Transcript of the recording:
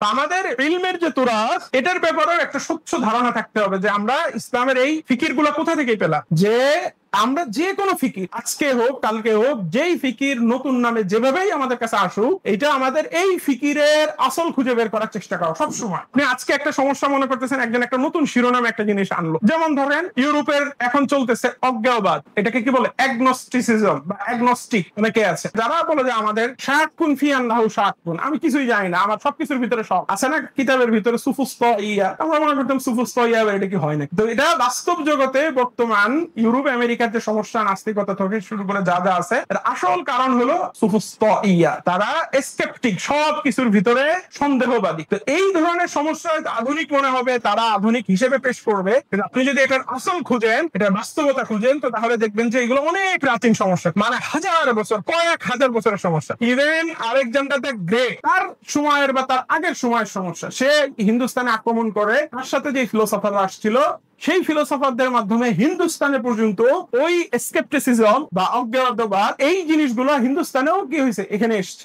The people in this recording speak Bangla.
আমাদের ইলমের যে তুরাস, এটার ব্যাপারেও একটা স্বচ্ছ ধারণা থাকতে হবে যে আমরা ইসলামের এই ফিকির গুলা কোথা থেকে পেলাম। যে আমরা যে কোনো ফিকির, আজকে হোক কালকে হোক, যেই ফিকির নতুন নামে যেভাবেই আমাদের কাছে আসুক, এটা আমাদের এই ফিকিরের আসল খুঁজে বের করার চেষ্টা করা সবসময়। আপনি আজকে একটা সমস্যা মনে করতেছেন, একজন একটা নতুন শিরোনামে একটা জিনিস আনলো, যেমন ধরেন ইউরোপের এখন চলতেছে অজ্ঞেয়বাদ, এটাকে কি বলে অ্যাগনস্টিসিজম বা অ্যাগনস্টিক অনেকে আছে, যারা বলে যে আমাদের শাকুন ফি আল্লাহু শাকুন, আমি কিছুই জানি না, আমার সবকিছুর ভিতরে সব আছে। না কিতাবের ভিতরে সুফুস্ত ইয়া, আমরা মনে করতাম সুফুস্ত ইয়া, এটা কি হয় না? তো এটা বাস্তব জগতে বর্তমান ইউরোপ আমেরিকার যে সমস্যা, নাস্তিকতা থেকে শুরু করে যা যা আছে, এর আসল কারণ হলো সুফুস্ত ইয়া, তারা স্কেপটিক, সবকিছুর ভিতরে সন্দেহবাদী। তো এই ধরনের সমস্যা আধুনিক মনে হবে, তারা আধুনিক হিসেবে পেশ করবে, কিন্তু আপনি যদি এটার আসল খুঁজেন, এটার বাস্তবতা খুঁজেন, তো তাহলে দেখবেন যে এগুলো অনেক প্রাচীন সমস্যা, মানে হাজার বছর, কয়েক হাজার বছরের সমস্যা। ইভেন আলেকজান্ডার দ্য গ্রেট, তার সময়ের বা তার আগের সময়ের সমস্যা, সে হিন্দুস্তানে আক্রমণ করে, তার সাথে যে ফিলোসফার আসছিল, সেই ফিলোসফারদের মাধ্যমে হিন্দুস্তানে পর্যন্ত ওই স্কেপটিসিজম বা অজ্ঞেয়বাদ, এই জিনিসগুলো হিন্দুস্তানেও কি হয়েছে, এখানে এসছে।